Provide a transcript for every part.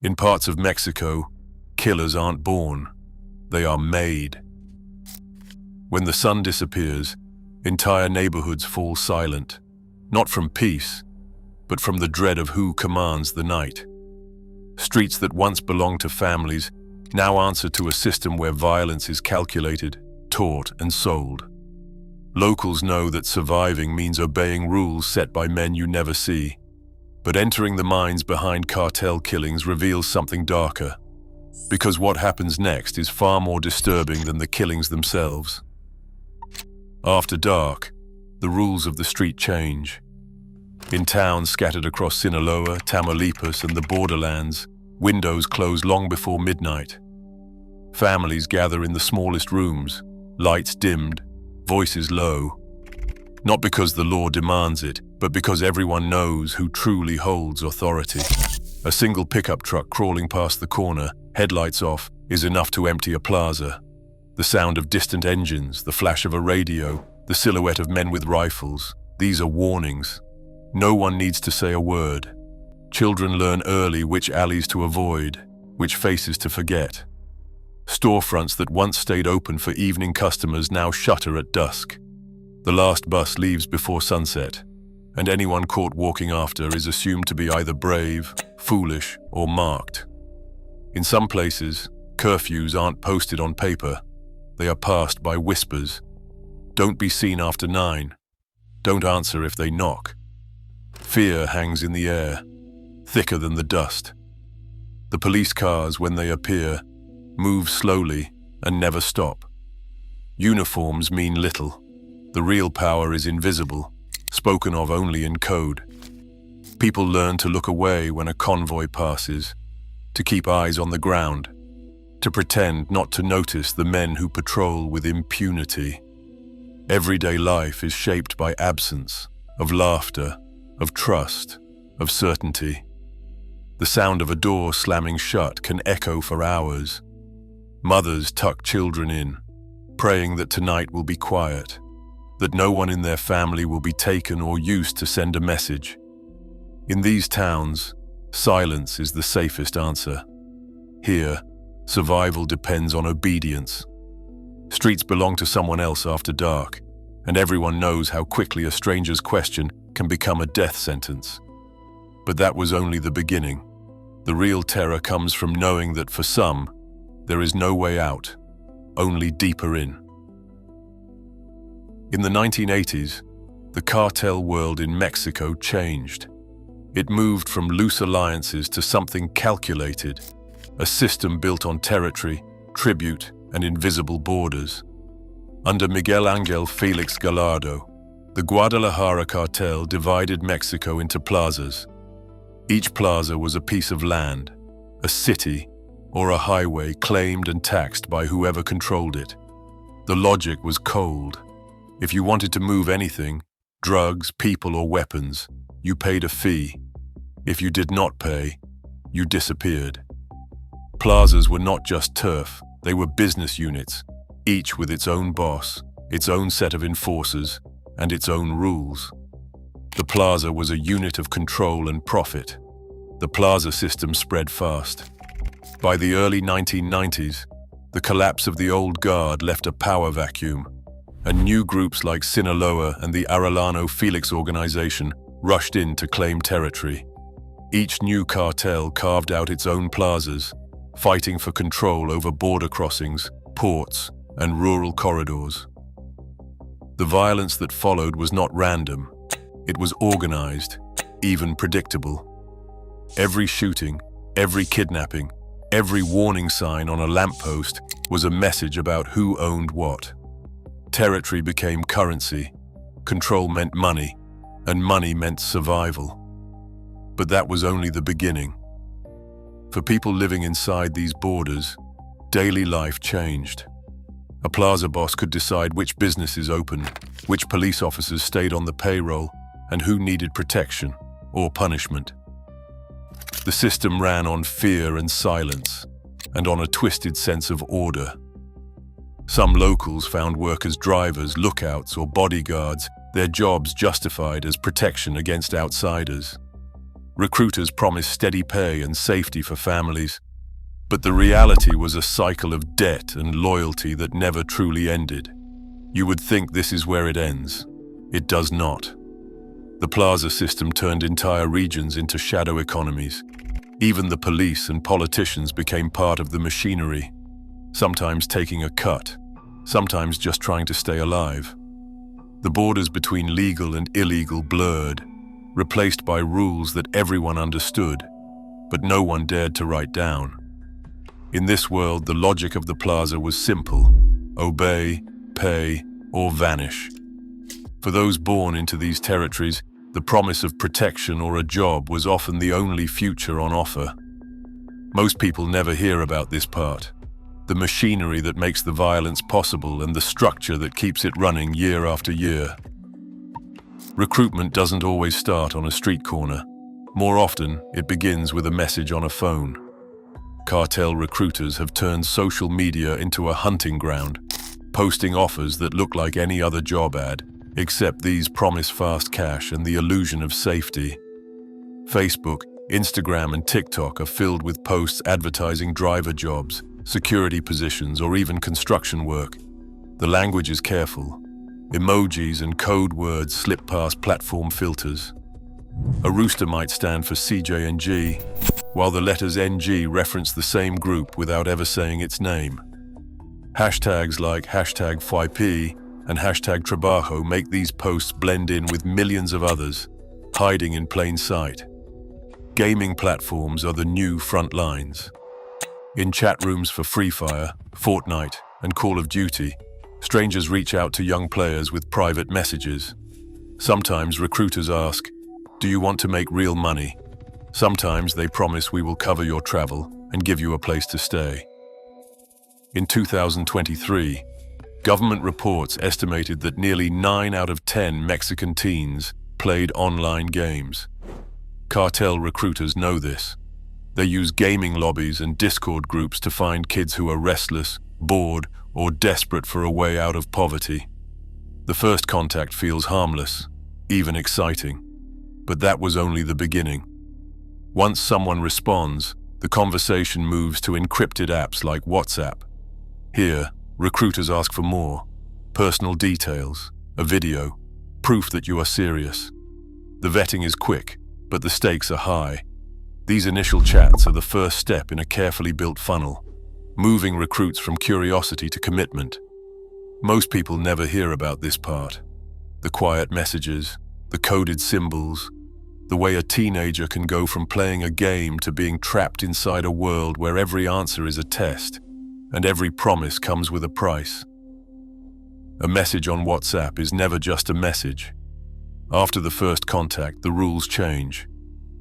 In parts of Mexico, killers aren't born, they are made. When the sun disappears, entire neighborhoods fall silent, not from peace, but from the dread of who commands the night. Streets that once belonged to families now answer to a system where violence is calculated, taught, and sold. Locals know that surviving means obeying rules set by men you never see. But entering the minds behind cartel killings reveals something darker, because what happens next is far more disturbing than the killings themselves. After dark, the rules of the street change. In towns scattered across Sinaloa, Tamaulipas, and the borderlands, windows close long before midnight. Families gather in the smallest rooms, lights dimmed, voices low. Not because the law demands it, but because everyone knows who truly holds authority. A single pickup truck crawling past the corner, headlights off, is enough to empty a plaza. The sound of distant engines, the flash of a radio, the silhouette of men with rifles, these are warnings. No one needs to say a word. Children learn early which alleys to avoid, which faces to forget. Storefronts that once stayed open for evening customers now shutter at dusk. The last bus leaves before sunset, and anyone caught walking after is assumed to be either brave, foolish, or marked. In some places, curfews aren't posted on paper. They are passed by whispers. Don't be seen after 9. Don't answer if they knock. Fear hangs in the air, thicker than the dust. The police cars, when they appear, move slowly and never stop. Uniforms mean little. The real power is invisible, spoken of only in code. People learn to look away when a convoy passes, to keep eyes on the ground, to pretend not to notice the men who patrol with impunity. Everyday life is shaped by absence, of laughter, of trust, of certainty. The sound of a door slamming shut can echo for hours. Mothers tuck children in, praying that tonight will be quiet, that no one in their family will be taken or used to send a message. In these towns, silence is the safest answer. Here, survival depends on obedience. Streets belong to someone else after dark, and everyone knows how quickly a stranger's question can become a death sentence. But that was only the beginning. The real terror comes from knowing that for some, there is no way out, only deeper in. In the 1980s, the cartel world in Mexico changed. It moved from loose alliances to something calculated, a system built on territory, tribute, and invisible borders. Under Miguel Ángel Félix Gallardo, the Guadalajara cartel divided Mexico into plazas. Each plaza was a piece of land, a city, or a highway claimed and taxed by whoever controlled it. The logic was cold. If you wanted to move anything, drugs, people, or weapons, you paid a fee. If you did not pay, you disappeared. Plazas were not just turf, they were business units, each with its own boss, its own set of enforcers, and its own rules. The plaza was a unit of control and profit. The plaza system spread fast. By the early 1990s, the collapse of the old guard left a power vacuum, and new groups like Sinaloa and the Arellano Felix organization rushed in to claim territory. Each new cartel carved out its own plazas, fighting for control over border crossings, ports, and rural corridors. The violence that followed was not random. It was organized, even predictable. Every shooting, every kidnapping, every warning sign on a lamppost was a message about who owned what. Territory became currency, control meant money, and money meant survival. But that was only the beginning. For people living inside these borders, daily life changed. A plaza boss could decide which businesses opened, which police officers stayed on the payroll, and who needed protection or punishment. The system ran on fear and silence, and on a twisted sense of order. Some locals found work as drivers, lookouts, or bodyguards, their jobs justified as protection against outsiders. Recruiters promised steady pay and safety for families, but the reality was a cycle of debt and loyalty that never truly ended. You would think this is where it ends. It does not. The plaza system turned entire regions into shadow economies. Even the police and politicians became part of the machinery, sometimes taking a cut, sometimes just trying to stay alive. The borders between legal and illegal blurred, replaced by rules that everyone understood, but no one dared to write down. In this world, the logic of the plaza was simple: obey, pay, or vanish. For those born into these territories, the promise of protection or a job was often the only future on offer. Most people never hear about this part, the machinery that makes the violence possible and the structure that keeps it running year after year. Recruitment doesn't always start on a street corner. More often, it begins with a message on a phone. Cartel recruiters have turned social media into a hunting ground, posting offers that look like any other job ad, except these promise fast cash and the illusion of safety. Facebook, Instagram, and TikTok are filled with posts advertising driver jobs, security positions, or even construction work. The language is careful. Emojis and code words slip past platform filters. A rooster might stand for CJ&G, while the letters NG reference the same group without ever saying its name. Hashtags like #𝗧𝗶𝗺𝗀𝗀𝗺𝗧 and #trabajo make these posts blend in with millions of others, hiding in plain sight. Gaming platforms are the new front lines. In chat rooms for Free Fire, Fortnite, and Call of Duty, strangers reach out to young players with private messages. Sometimes recruiters ask, "Do you want to make real money?" Sometimes they promise, "We will cover your travel and give you a place to stay." In 2023, government reports estimated that nearly 9 out of 10 Mexican teens played online games. Cartel recruiters know this. They use gaming lobbies and Discord groups to find kids who are restless, bored, or desperate for a way out of poverty. The first contact feels harmless, even exciting. But that was only the beginning. Once someone responds, the conversation moves to encrypted apps like WhatsApp. Here, recruiters ask for more: personal details, a video, proof that you are serious. The vetting is quick, but the stakes are high. These initial chats are the first step in a carefully built funnel, moving recruits from curiosity to commitment. Most people never hear about this part: the quiet messages, the coded symbols, the way a teenager can go from playing a game to being trapped inside a world where every answer is a test, and every promise comes with a price. A message on WhatsApp is never just a message. After the first contact, the rules change.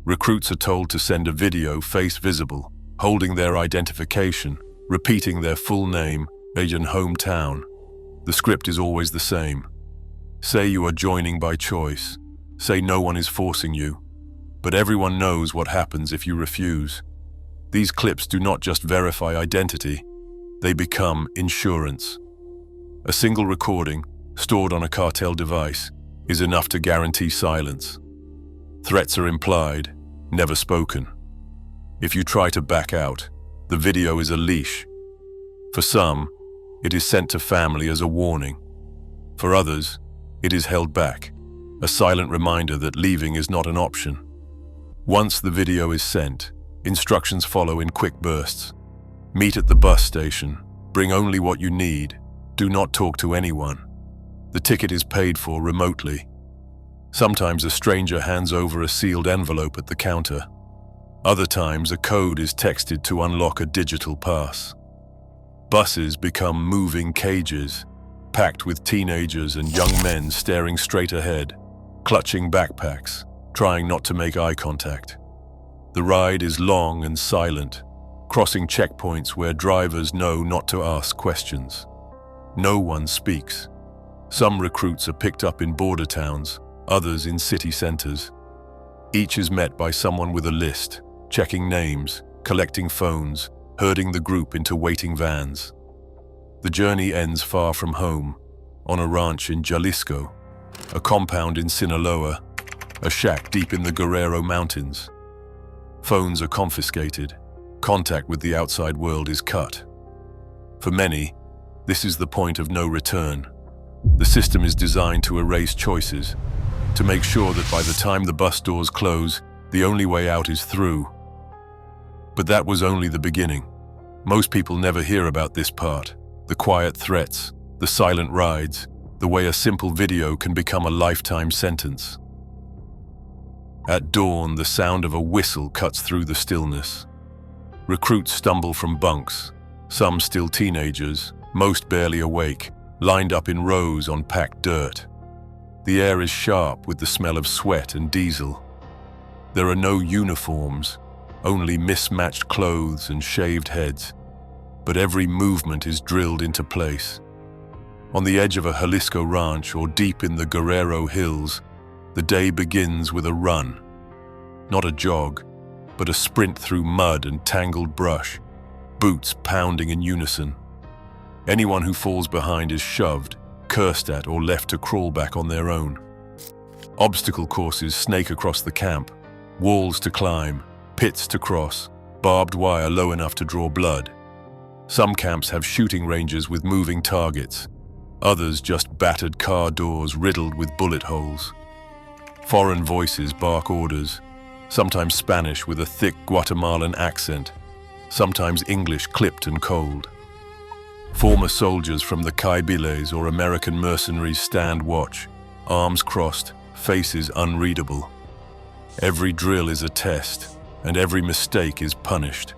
Recruits are told to send a video, face visible, holding their identification, repeating their full name, age, and hometown. The script is always the same. Say you are joining by choice. Say no one is forcing you. But everyone knows what happens if you refuse. These clips do not just verify identity, they become insurance. A single recording, stored on a cartel device, is enough to guarantee silence. Threats are implied, never spoken. If you try to back out, the video is a leash. For some, it is sent to family as a warning. For others, it is held back, a silent reminder that leaving is not an option. Once the video is sent, instructions follow in quick bursts. Meet at the bus station. Bring only what you need. Do not talk to anyone. The ticket is paid for remotely. Sometimes a stranger hands over a sealed envelope at the counter. Other times a code is texted to unlock a digital pass. Buses become moving cages, packed with teenagers and young men staring straight ahead, clutching backpacks, trying not to make eye contact. The ride is long and silent, crossing checkpoints where drivers know not to ask questions. No one speaks. Some recruits are picked up in border towns, others in city centers. Each is met by someone with a list, checking names, collecting phones, herding the group into waiting vans. The journey ends far from home, on a ranch in Jalisco, a compound in Sinaloa, a shack deep in the Guerrero Mountains. Phones are confiscated. Contact with the outside world is cut. For many, this is the point of no return. The system is designed to erase choices, to make sure that by the time the bus doors close, the only way out is through. But that was only the beginning. Most people never hear about this part, the quiet threats, the silent rides, the way a simple video can become a lifetime sentence. At dawn, the sound of a whistle cuts through the stillness. Recruits stumble from bunks, some still teenagers, most barely awake, lined up in rows on packed dirt. The air is sharp with the smell of sweat and diesel. There are no uniforms, only mismatched clothes and shaved heads. But every movement is drilled into place. On the edge of a Jalisco ranch or deep in the Guerrero hills, the day begins with a run. Not a jog, but a sprint through mud and tangled brush, boots pounding in unison. Anyone who falls behind is shoved, cursed at, or left to crawl back on their own. Obstacle courses snake across the camp, walls to climb, pits to cross, barbed wire low enough to draw blood. Some camps have shooting ranges with moving targets, others just battered car doors riddled with bullet holes. Foreign voices bark orders, sometimes Spanish with a thick Guatemalan accent, sometimes English clipped and cold. Former soldiers from the 𝗧𝗶𝗺𝗀𝘀𝗁 or American mercenaries stand watch, arms crossed, faces unreadable. Every drill is a test, and every mistake is punished.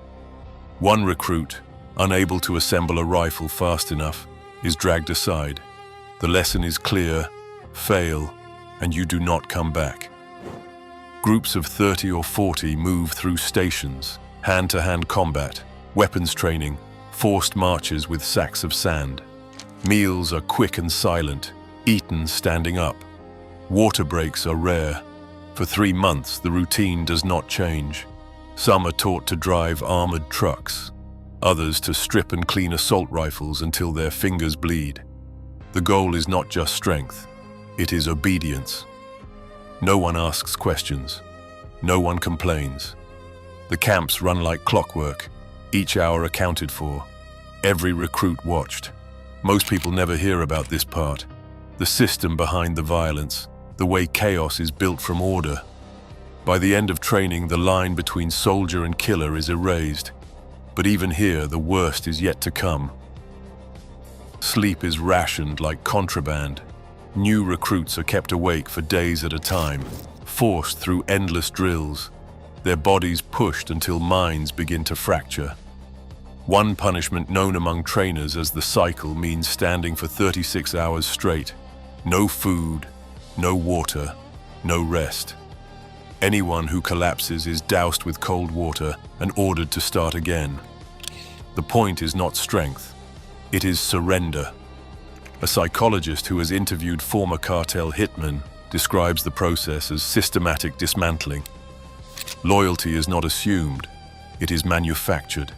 One recruit, unable to assemble a rifle fast enough, is dragged aside. The lesson is clear: fail, and you do not come back. Groups of 30 or 40 move through stations, hand-to-hand combat, weapons training, forced marches with sacks of sand. Meals are quick and silent, eaten standing up. Water breaks are rare. For 3 months, the routine does not change. Some are taught to drive armored trucks, others to strip and clean assault rifles until their fingers bleed. The goal is not just strength, it is obedience. No one asks questions. No one complains. The camps run like clockwork, each hour accounted for, every recruit watched. Most people never hear about this part, the system behind the violence, the way chaos is built from order. By the end of training, the line between soldier and killer is erased. But even here, the worst is yet to come. Sleep is rationed like contraband. New recruits are kept awake for days at a time, forced through endless drills, their bodies pushed until minds begin to fracture. One punishment known among trainers as the cycle means standing for 36 hours straight. No food, no water, no rest. Anyone who collapses is doused with cold water and ordered to start again. The point is not strength, it is surrender. A psychologist who has interviewed former cartel hitmen describes the process as systematic dismantling. Loyalty is not assumed, it is manufactured.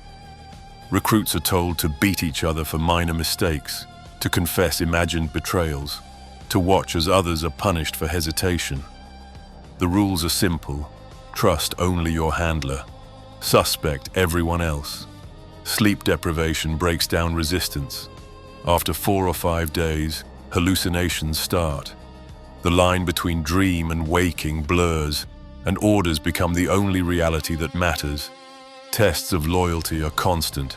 Recruits are told to beat each other for minor mistakes, to confess imagined betrayals, to watch as others are punished for hesitation. The rules are simple: trust only your handler, suspect everyone else. Sleep deprivation breaks down resistance. After 4 or 5 days, hallucinations start. The line between dream and waking blurs, and orders become the only reality that matters. Tests of loyalty are constant.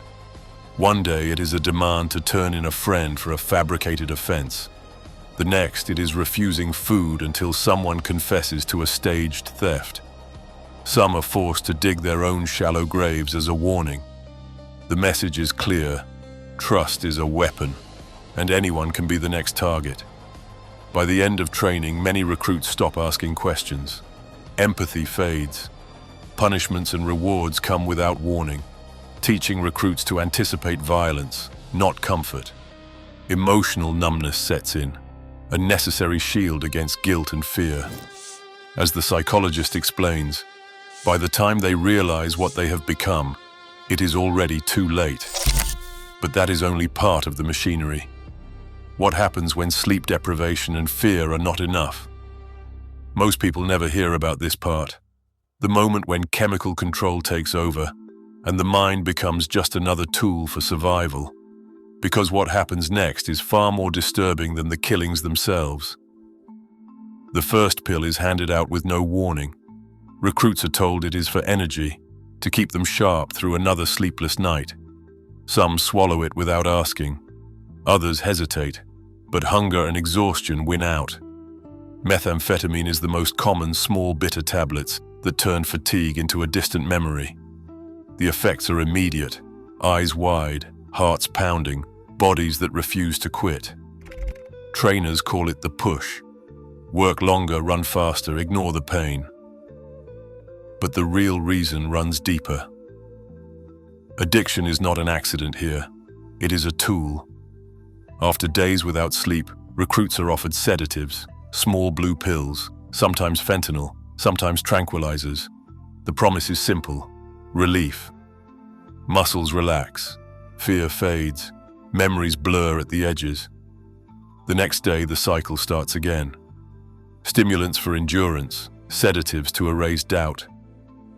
One day it is a demand to turn in a friend for a fabricated offense. The next it is refusing food until someone confesses to a staged theft. Some are forced to dig their own shallow graves as a warning. The message is clear: trust is a weapon, and anyone can be the next target. By the end of training, many recruits stop asking questions. Empathy fades. Punishments and rewards come without warning, teaching recruits to anticipate violence, not comfort. Emotional numbness sets in, a necessary shield against guilt and fear. As the psychologist explains, by the time they realize what they have become, it is already too late. But that is only part of the machinery. What happens when sleep deprivation and fear are not enough? Most people never hear about this part. The moment when chemical control takes over and the mind becomes just another tool for survival. Because what happens next is far more disturbing than the killings themselves. The first pill is handed out with no warning. Recruits are told it is for energy, to keep them sharp through another sleepless night. Some swallow it without asking. Others hesitate, but hunger and exhaustion win out. Methamphetamine is the most common small bitter tablets that turn fatigue into a distant memory. The effects are immediate, eyes wide, hearts pounding, bodies that refuse to quit. Trainers call it the push. Work longer, run faster, ignore the pain. But the real reason runs deeper. Addiction is not an accident here. It is a tool. After days without sleep, recruits are offered sedatives, small blue pills, sometimes fentanyl, sometimes tranquilizers. The promise is simple: relief. Muscles relax, fear fades, memories blur at the edges. The next day, the cycle starts again. Stimulants for endurance, sedatives to erase doubt.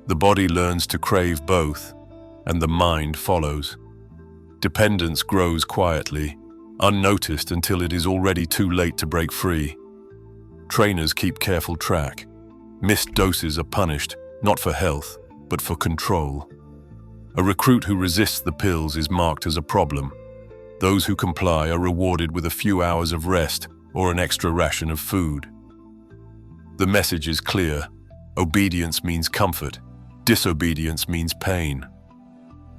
The body learns to crave both, and the mind follows. Dependence grows quietly, unnoticed until it is already too late to break free. Trainers keep careful track. Missed doses are punished, not for health, but for control. A recruit who resists the pills is marked as a problem. Those who comply are rewarded with a few hours of rest or an extra ration of food. The message is clear. Obedience means comfort. Disobedience means pain.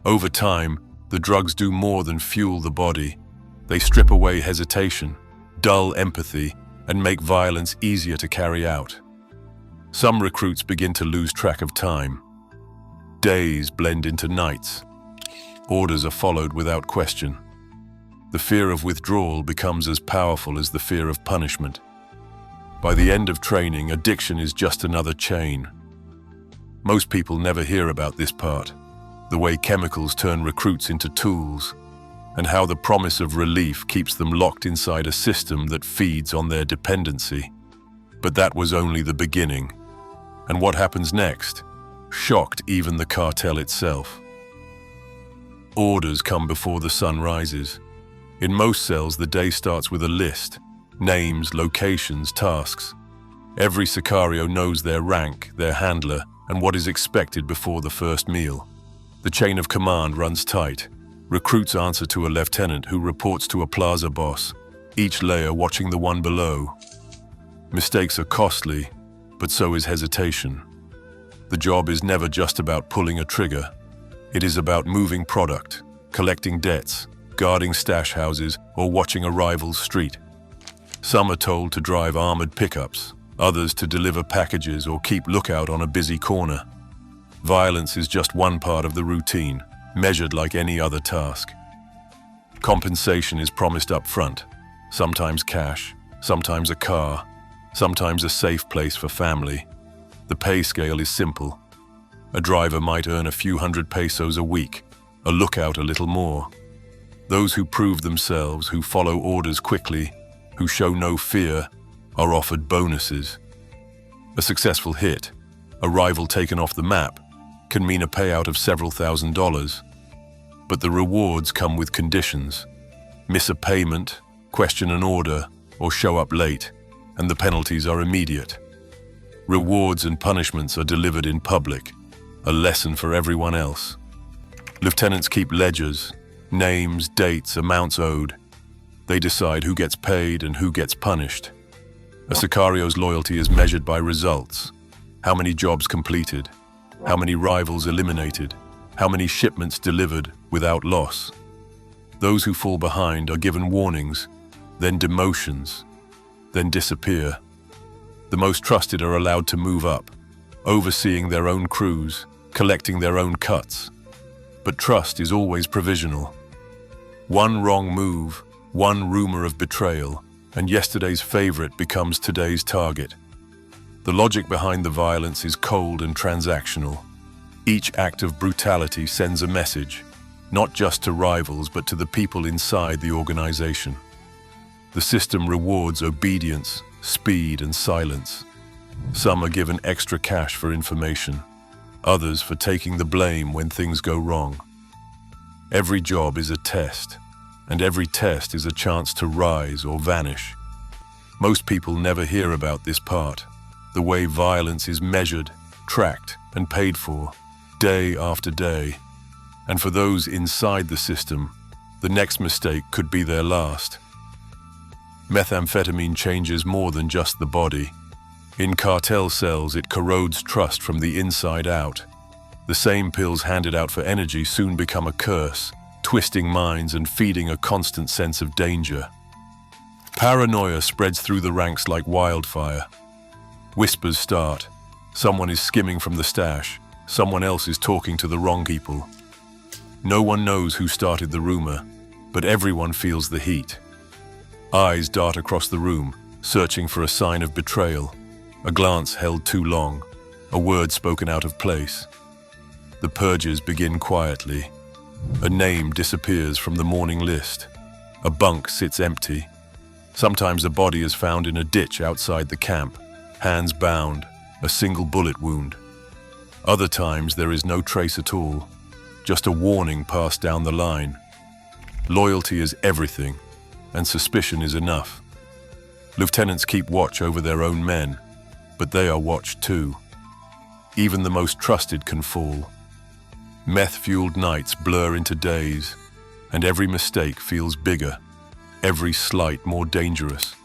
Over time, the drugs do more than fuel the body. They strip away hesitation, dull empathy, and make violence easier to carry out. Some recruits begin to lose track of time. Days blend into nights. Orders are followed without question. The fear of withdrawal becomes as powerful as the fear of punishment. By the end of training, addiction is just another chain. Most people never hear about this part, the way chemicals turn recruits into tools, and how the promise of relief keeps them locked inside a system that feeds on their dependency. But that was only the beginning. And what happens next shocked even the cartel itself. Orders come before the sun rises. In most cells, the day starts with a list: names, locations, tasks. Every Sicario knows their rank, their handler, and what is expected before the first meal. The chain of command runs tight. Recruits answer to a lieutenant who reports to a plaza boss, each layer watching the one below. Mistakes are costly, but so is hesitation. The job is never just about pulling a trigger. It is about moving product, collecting debts, guarding stash houses, or watching a rival's street. Some are told to drive armored pickups, others to deliver packages or keep lookout on a busy corner. Violence is just one part of the routine, measured like any other task. Compensation is promised up front, sometimes cash, sometimes a car, sometimes a safe place for family. The pay scale is simple. A driver might earn a few hundred pesos a week, a lookout a little more. Those who prove themselves, who follow orders quickly, who show no fear, are offered bonuses. A successful hit, a rival taken off the map, can mean a payout of several $1,000s. But the rewards come with conditions. Miss a payment, question an order, or show up late, and the penalties are immediate. Rewards and punishments are delivered in public, a lesson for everyone else. Lieutenants keep ledgers, names, dates, amounts owed. They decide who gets paid and who gets punished. A Sicario's loyalty is measured by results. How many jobs completed? How many rivals eliminated? How many shipments delivered without loss? Those who fall behind are given warnings, then demotions, then disappear. The most trusted are allowed to move up, overseeing their own crews, collecting their own cuts. But trust is always provisional. One wrong move, one rumor of betrayal, and yesterday's favorite becomes today's target. The logic behind the violence is cold and transactional. Each act of brutality sends a message, not just to rivals but to the people inside the organization. The system rewards obedience, speed, and silence. Some are given extra cash for information. others for taking the blame when things go wrong. Every job is a test, and every test is a chance to rise or vanish. Most people never hear about this part, the way violence is measured, tracked, and paid for, day after day. And for those inside the system, the next mistake could be their last. Methamphetamine changes more than just the body. In cartel cells, it corrodes trust from the inside out. The same pills handed out for energy soon become a curse, twisting minds and feeding a constant sense of danger. Paranoia spreads through the ranks like wildfire. Whispers start. Someone is skimming from the stash. Someone else is talking to the wrong people. No one knows who started the rumor, but everyone feels the heat. Eyes dart across the room, searching for a sign of betrayal. A glance held too long, a word spoken out of place. The purges begin quietly. A name disappears from the morning list. A bunk sits empty. Sometimes a body is found in a ditch outside the camp, hands bound, a single bullet wound. Other times there is no trace at all, just a warning passed down the line. Loyalty is everything, and suspicion is enough. Lieutenants keep watch over their own men, but they are watched too. Even the most trusted can fall. Meth-fueled nights blur into days, and every mistake feels bigger, every slight more dangerous.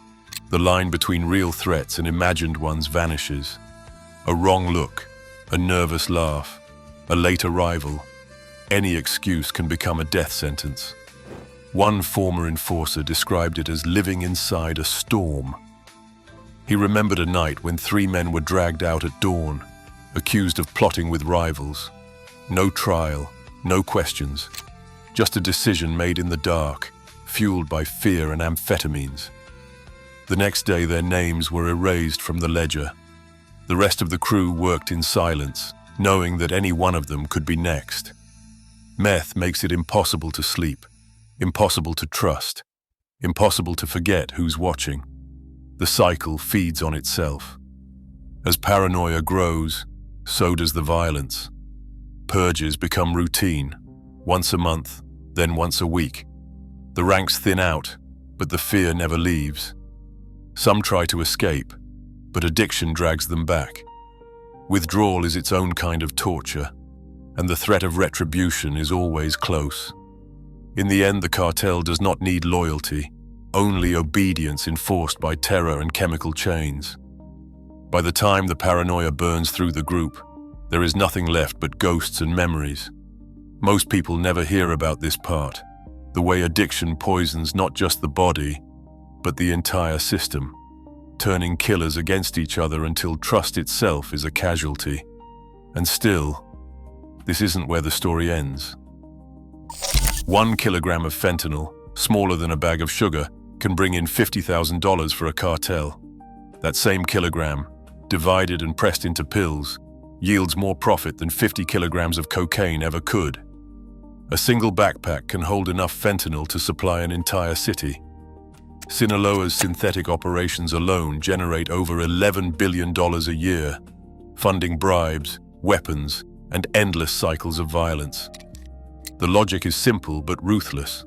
The line between real threats and imagined ones vanishes. A wrong look, a nervous laugh, a late arrival. Any excuse can become a death sentence. One former enforcer described it as living inside a storm. He remembered a night when 3 men were dragged out at dawn, accused of plotting with rivals. No trial, no questions, just a decision made in the dark, fueled by fear and amphetamines. The next day their names were erased from the ledger. The rest of the crew worked in silence, knowing that any one of them could be next. Meth makes it impossible to sleep, impossible to trust, impossible to forget who's watching. The cycle feeds on itself. As paranoia grows, so does the violence. Purges become routine, once a month, then once a week. The ranks thin out, but the fear never leaves. Some try to escape, but addiction drags them back. Withdrawal is its own kind of torture, and the threat of retribution is always close. In the end, the cartel does not need loyalty, only obedience enforced by terror and chemical chains. By the time the paranoia burns through the group, there is nothing left but ghosts and memories. Most people never hear about this part, the way addiction poisons not just the body, but the entire system, turning killers against each other until trust itself is a casualty. And still, this isn't where the story ends. 1 kilogram of fentanyl, smaller than a bag of sugar, can bring in $50,000 for a cartel. That same kilogram, divided and pressed into pills, yields more profit than 50 kilograms of cocaine ever could. A single backpack can hold enough fentanyl to supply an entire city. Sinaloa's synthetic operations alone generate over $11 billion a year, funding bribes, weapons, and endless cycles of violence. The logic is simple but ruthless.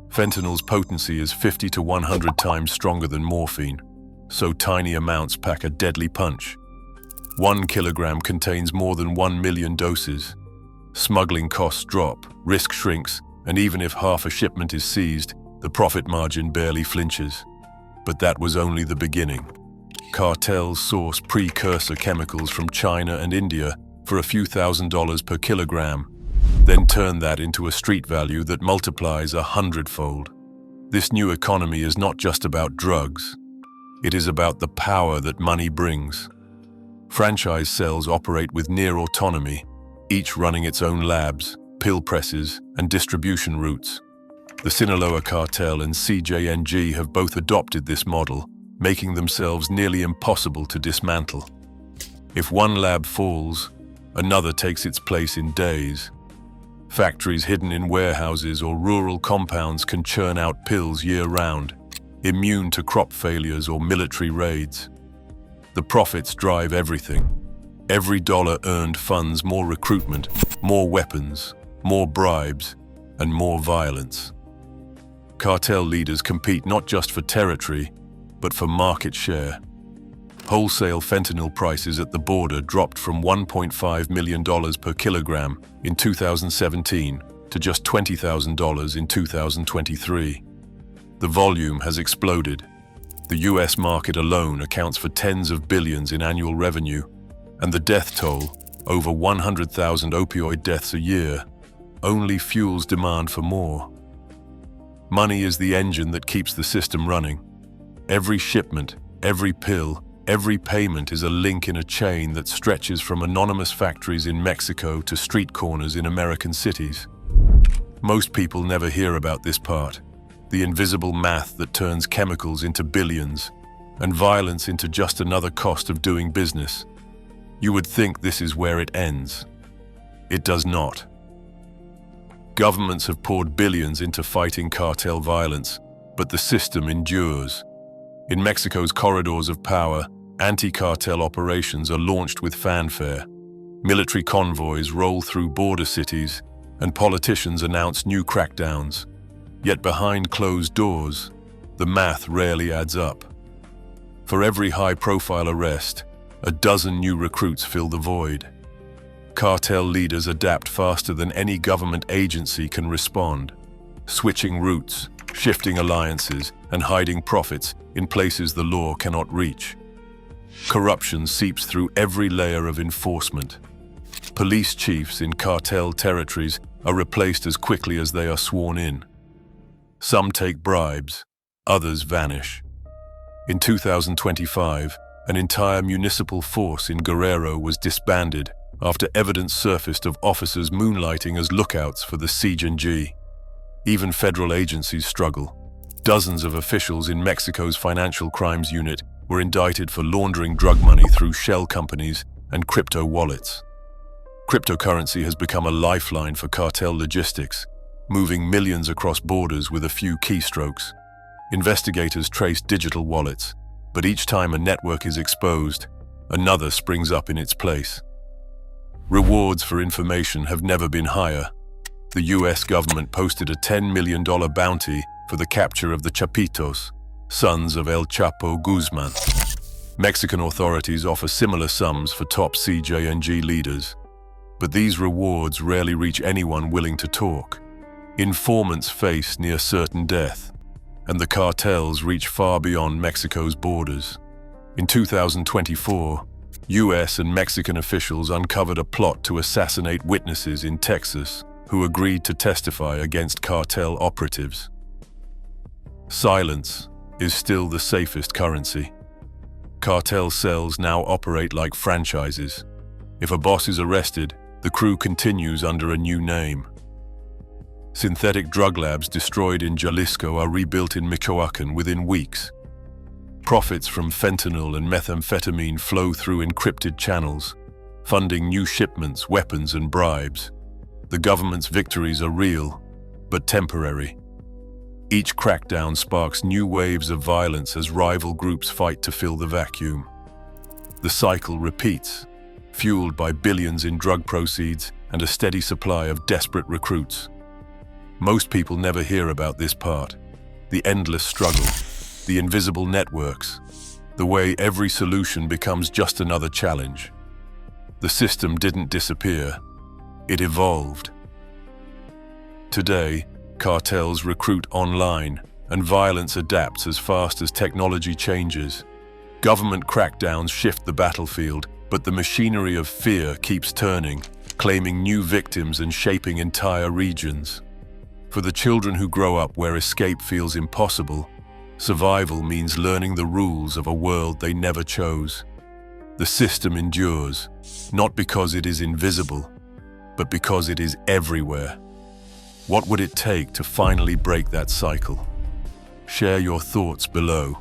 Fentanyl's potency is 50 to 100 times stronger than morphine, so tiny amounts pack a deadly punch. 1 kilogram contains more than 1 million doses. Smuggling costs drop, risk shrinks, and even if half a shipment is seized, the profit margin barely flinches. But that was only the beginning. Cartels source precursor chemicals from China and India for a few $1,000s per kilogram, then turn that into a street value that multiplies 100-fold. This new economy is not just about drugs. It is about the power that money brings. Franchise cells operate with near autonomy, each running its own labs, pill presses, and distribution routes. The Sinaloa Cartel and CJNG have both adopted this model, making themselves nearly impossible to dismantle. If one lab falls, another takes its place in days. Factories hidden in warehouses or rural compounds can churn out pills year-round, immune to crop failures or military raids. The profits drive everything. Every dollar earned funds more recruitment, more weapons, more bribes, and more violence. Cartel leaders compete not just for territory, but for market share. Wholesale fentanyl prices at the border dropped from $1.5 million per kilogram in 2017 to just $20,000 in 2023. The volume has exploded. The US market alone accounts for tens of billions in annual revenue, and the death toll, over 100,000 opioid deaths a year, only fuels demand for more. Money is the engine that keeps the system running. Every shipment, every pill, every payment is a link in a chain that stretches from anonymous factories in Mexico to street corners in American cities. Most people never hear about this part, the invisible math that turns chemicals into billions and violence into just another cost of doing business. You would think this is where it ends. It does not. Governments have poured billions into fighting cartel violence, but the system endures. In Mexico's corridors of power, anti-cartel operations are launched with fanfare. Military convoys roll through border cities, and politicians announce new crackdowns. Yet behind closed doors, the math rarely adds up. For every high-profile arrest, a dozen new recruits fill the void. Cartel leaders adapt faster than any government agency can respond, switching routes, shifting alliances, and hiding profits in places the law cannot reach. Corruption seeps through every layer of enforcement. Police chiefs in cartel territories are replaced as quickly as they are sworn in. Some take bribes, others vanish. In 2025, an entire municipal force in Guerrero was disbanded after evidence surfaced of officers moonlighting as lookouts for the 𝗧𝗶𝗺𝗀𝘁. Even federal agencies struggle. Dozens of officials in Mexico's Financial Crimes Unit were indicted for laundering drug money through shell companies and crypto wallets. Cryptocurrency has become a lifeline for cartel logistics, moving millions across borders with a few keystrokes. Investigators trace digital wallets, but each time a network is exposed, another springs up in its place. Rewards for information have never been higher. The US government posted a $10 million bounty for the capture of the Chapitos, sons of 𝗧𝗶𝗺𝗀𝘁. Mexican authorities offer similar sums for top 𝗧𝗶𝗺𝗁 leaders, but these rewards rarely reach anyone willing to talk. Informants face near certain death, and the cartels reach far beyond Mexico's borders. In 2024, US and Mexican officials uncovered a plot to assassinate witnesses in Texas who agreed to testify against cartel operatives. Silence is still the safest currency. Cartel cells now operate like franchises. If a boss is arrested, the crew continues under a new name. Synthetic drug labs destroyed in Jalisco are rebuilt in Michoacán within weeks. Profits from fentanyl and methamphetamine flow through encrypted channels, funding new shipments, weapons, and bribes. The government's victories are real, but temporary. Each crackdown sparks new waves of violence as rival groups fight to fill the vacuum. The cycle repeats, fueled by billions in drug proceeds and a steady supply of desperate recruits. Most people never hear about this part, the endless struggle, the invisible networks, the way every solution becomes just another challenge. The system didn't disappear, it evolved. Today, cartels recruit online, and violence adapts as fast as technology changes. Government crackdowns shift the battlefield, but the machinery of fear keeps turning, claiming new victims and shaping entire regions. For the children who grow up where escape feels impossible, survival means learning the rules of a world they never chose. The system endures, not because it is invisible, but because it is everywhere. What would it take to finally break that cycle? Share your thoughts below.